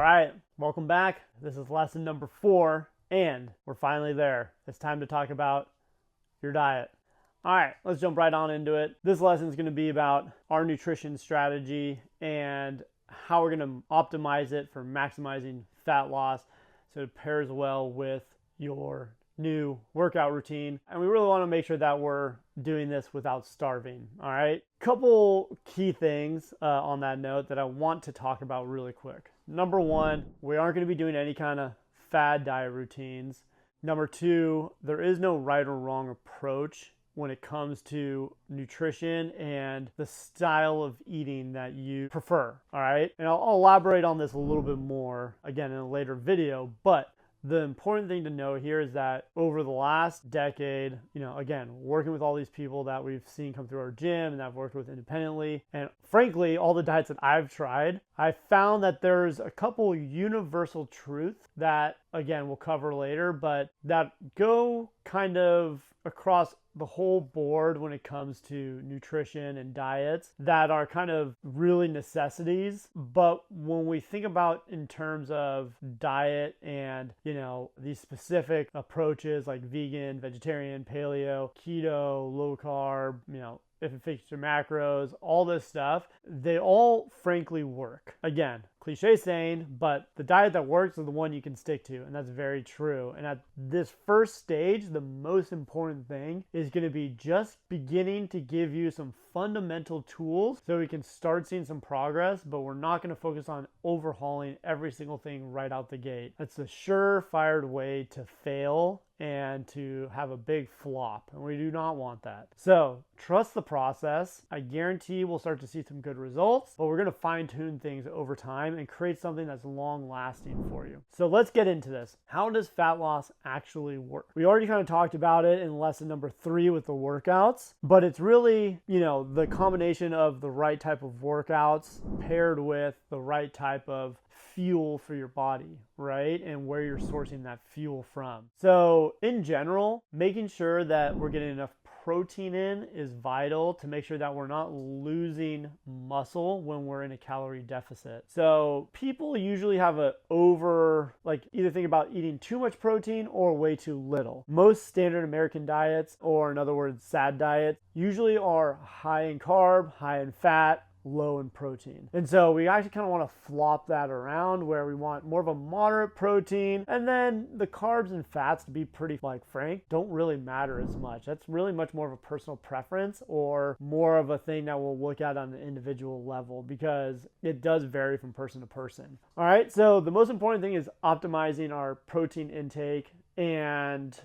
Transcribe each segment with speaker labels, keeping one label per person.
Speaker 1: All right, welcome back. This is lesson number 4, and we're finally there. It's time to talk about your diet. All right, let's jump right on into it. This lesson is going to be about our nutrition strategy and how we're going to optimize it for maximizing fat loss so it pairs well with your new workout routine. And we really want to make sure that we're doing this without starving. All right, couple key things on that note that I want to talk about really quick. Number 1, we aren't going to be doing any kind of fad diet routines. Number 2, there is no right or wrong approach when it comes to nutrition and the style of eating that you prefer. All right, and I'll elaborate on this a little bit more again in a later video, but the important thing to know here is that over the last decade, again, working with all these people that we've seen come through our gym and that I've worked with independently, and frankly, all the diets that I've tried, I found that there's a couple universal truths that, again, we'll cover later, but that go kind of across the whole board when it comes to nutrition and diets that are kind of really necessities. But when we think about in terms of diet and, these specific approaches like vegan, vegetarian, paleo, keto, low carb, if it fits your macros, all this stuff, they all frankly work. Again, cliche saying, but the diet that works is the one you can stick to, and that's very true. And at this first stage, the most important thing is going to be just beginning to give you some fundamental tools so we can start seeing some progress, but we're not going to focus on overhauling every single thing right out the gate. That's a surefire way to fail and to have a big flop, and we do not want that. So trust the process. I guarantee we'll start to see some good results, but we're going to fine tune things over time and create something that's long lasting for you. So let's get into this. How does fat loss actually work? We already kind of talked about it in lesson number 3 with the workouts, but it's really, the combination of the right type of workouts paired with the right type of fuel for your body, right? And where you're sourcing that fuel from. So in general, making sure that we're getting enough protein in is vital to make sure that we're not losing muscle when we're in a calorie deficit. So people usually have either think about eating too much protein or way too little. Most standard American diets, or in other words, SAD diets, usually are high in carb, high in fat, low in protein. And so we actually kind of want to flop that around where we want more of a moderate protein, and then the carbs and fats, to be pretty frank, don't really matter as much. That's really much more of a personal preference or more of a thing that we'll look at on an individual level because it does vary from person to person. All right, so the most important thing is optimizing our protein intake and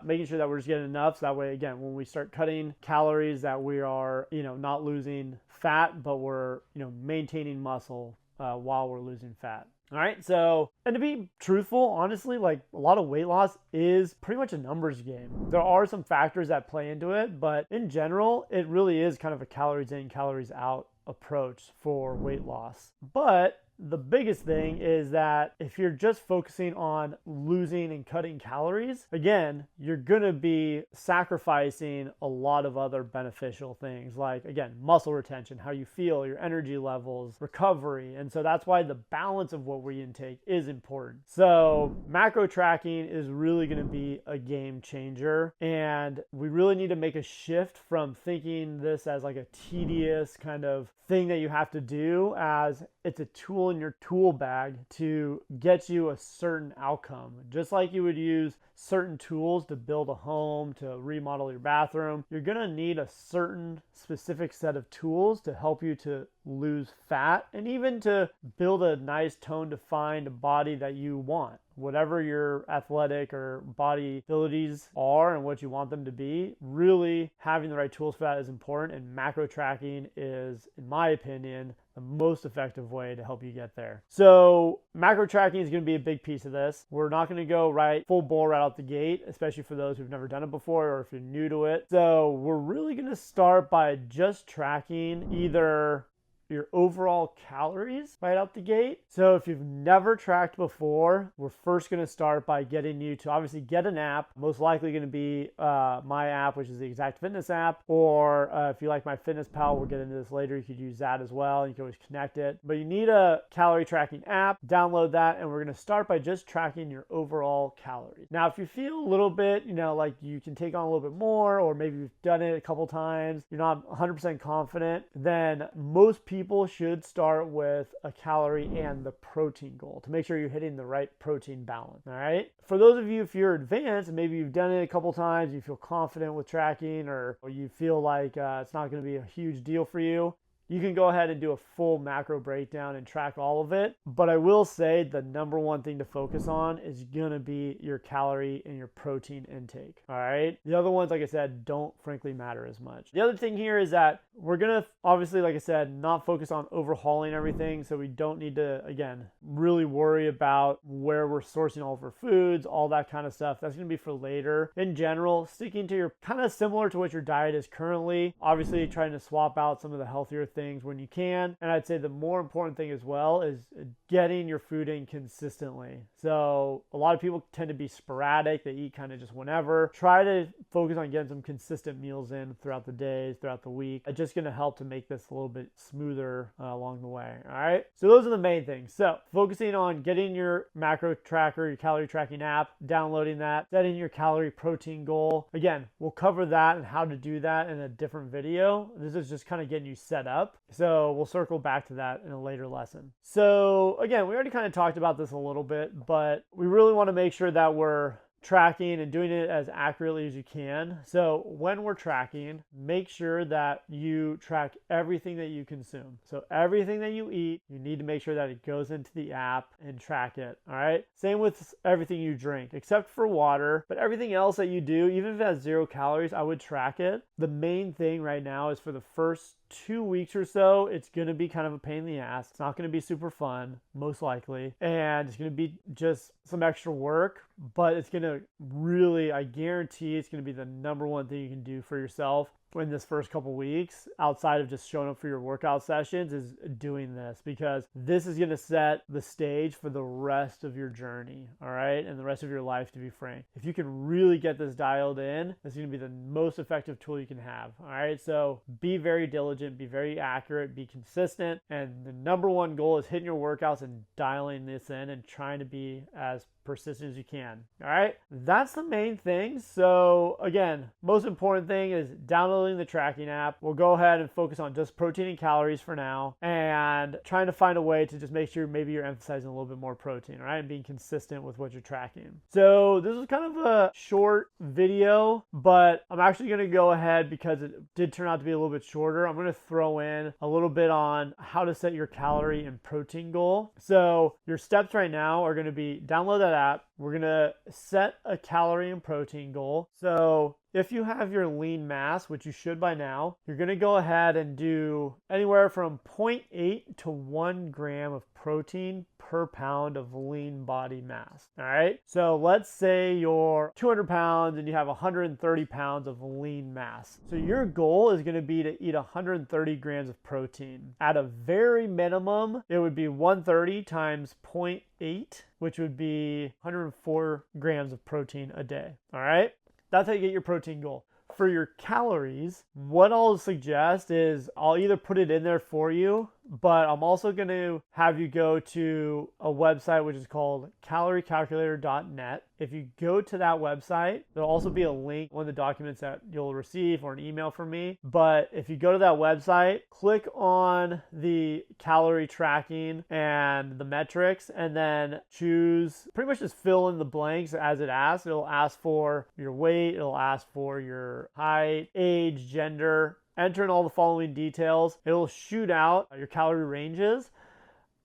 Speaker 1: making sure that we're just getting enough, so that way, again, when we start cutting calories, that we are not losing fat, but we're maintaining muscle while we're losing fat. All right, so, and to be truthful, honestly, a lot of weight loss is pretty much a numbers game. There are some factors that play into it, but in general, it really is kind of a calories in, calories out approach for weight loss. But the biggest thing is that if you're just focusing on losing and cutting calories, again, you're going to be sacrificing a lot of other beneficial things like, again, muscle retention, how you feel, your energy levels, recovery. And so that's why the balance of what we intake is important. So macro tracking is really going to be a game changer. And we really need to make a shift from thinking this as a tedious kind of thing that you have to do, as it's a tool in your tool bag to get you a certain outcome. Just like you would use certain tools to build a home, to remodel your bathroom, you're gonna need a certain specific set of tools to help you to lose fat and even to build a nice tone defined body that you want. Whatever your athletic or body abilities are and what you want them to be, really having the right tools for that is important, and macro tracking is, in my opinion, the most effective way to help you get there. So macro tracking is going to be a big piece of this. We're not going to go full bore right out the gate, especially for those who've never done it before or if you're new to it. So we're really going to start by just tracking either your overall calories right out the gate. So if you've never tracked before, we're first going to start by getting you to obviously get an app. Most likely going to be my app, which is the Exact Fitness app, or if you like MyFitnessPal, we'll get into this later, you could use that as well. You can always connect it. But you need a calorie tracking app. Download that, and we're going to start by just tracking your overall calories. Now, if you feel a little bit, like you can take on a little bit more, or maybe you've done it a couple times, you're not 100% confident, then most people should start with a calorie and the protein goal to make sure you're hitting the right protein balance. All right. For those of you, if you're advanced, maybe you've done it a couple times, you feel confident with tracking, or you feel like it's not going to be a huge deal for you, you can go ahead and do a full macro breakdown and track all of it. But I will say the number one thing to focus on is going to be your calorie and your protein intake. All right. The other ones, like I said, don't frankly matter as much. The other thing here is that we're going to obviously, like I said, not focus on overhauling everything. So we don't need to, again, really worry about where we're sourcing all of our foods, all that kind of stuff. That's going to be for later. In general, sticking to your kind of similar to what your diet is currently, obviously trying to swap out some of the healthier things when you can. And I'd say the more important thing as well is getting your food in consistently. So a lot of people tend to be sporadic. They eat kind of just whenever. Try to focus on getting some consistent meals in throughout the days, throughout the week. It's just going to help to make this a little bit smoother along the way. All right. So those are the main things. So focusing on getting your macro tracker, your calorie tracking app, downloading that, setting your calorie protein goal. Again, we'll cover that and how to do that in a different video. This is just kind of getting you set up. So we'll circle back to that in a later lesson. So again, we already kind of talked about this a little bit, but we really want to make sure that we're tracking and doing it as accurately as you can. So when we're tracking, make sure that you track everything that you consume. So everything that you eat, you need to make sure that it goes into the app and track it. All right. Same with everything you drink, except for water, but everything else that you do, even if it has 0 calories, I would track it. The main thing right now is for the first 2 weeks or so, it's going to be kind of a pain in the ass. It's not going to be super fun, most likely. And it's going to be just some extra work, but it's going to really, I guarantee it's going to be the number one thing you can do for yourself in this first couple weeks, outside of just showing up for your workout sessions, is doing this, because this is going to set the stage for the rest of your journey. All right. And the rest of your life, to be frank. If you can really get this dialed in, this is going to be the most effective tool you can have. All right. So be very diligent, be very accurate, be consistent. And the number one goal is hitting your workouts and dialing this in and trying to be as persistent as you can. All right. That's the main thing. So again, most important thing is downloading the tracking app. We'll go ahead and focus on just protein and calories for now, and trying to find a way to just make sure maybe you're emphasizing a little bit more protein, all right, and being consistent with what you're tracking. So this is kind of a short video, but I'm actually going to go ahead, because it did turn out to be a little bit shorter, I'm going to throw in a little bit on how to set your calorie and protein goal. So your steps right now are going to be download that app. We're going to set a calorie and protein goal. So if you have your lean mass, which you should by now, you're going to go ahead and do anywhere from 0.8 to 1 gram of protein per pound of lean body mass. All right. So let's say you're 200 pounds and you have 130 pounds of lean mass. So your goal is going to be to eat 130 grams of protein. At a very minimum, it would be 130 times 0.8, which would be 104 grams of protein a day. All right. That's how you get your protein goal. For your calories, what I'll suggest is I'll either put it in there for you, but I'm also going to have you go to a website which is called caloriecalculator.net. If you go to that website, there'll also be a link, one of the documents that you'll receive, or an email from me. But if you go to that website, click on the calorie tracking and the metrics, and then choose, pretty much just fill in the blanks as it asks. It'll ask for your weight, it'll ask for your height, age, gender. Enter in all the following details. It'll shoot out your calorie ranges.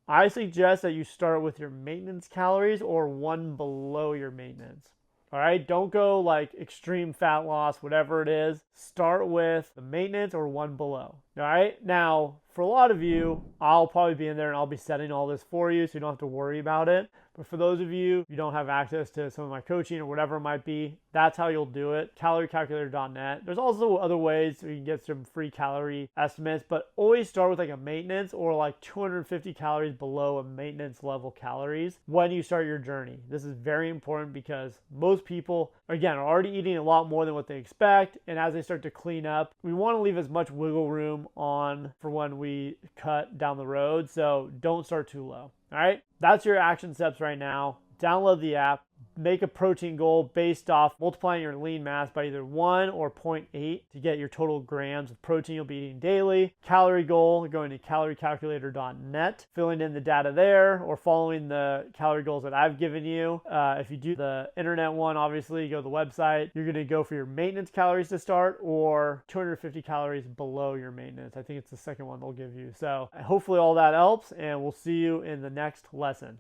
Speaker 1: I suggest that you start with your maintenance calories or one below your maintenance. All right, don't go like extreme fat loss, whatever it is. Start with the maintenance or one below. All right, now for a lot of you, I'll probably be in there and I'll be setting all this for you so you don't have to worry about it. But for those of you who don't have access to some of my coaching or whatever it might be, that's how you'll do it. Caloriecalculator.net. There's also other ways you can get some free calorie estimates, but always start with like a maintenance or like 250 calories below a maintenance level calories when you start your journey. This is very important because most people, again, are already eating a lot more than what they expect. And as they start to clean up, we want to leave as much wiggle room on for when we cut down the road. So don't start too low. All right, that's your action steps right now. Download the app, make a protein goal based off multiplying your lean mass by either 1 or 0.8 to get your total grams of protein you'll be eating daily. Calorie goal, going to caloriecalculator.net, filling in the data there or following the calorie goals that I've given you. If you do the internet one, obviously, you go to the website, you're going to go for your maintenance calories to start or 250 calories below your maintenance. I think it's the second one they'll give you. So hopefully all that helps, and we'll see you in the next lesson.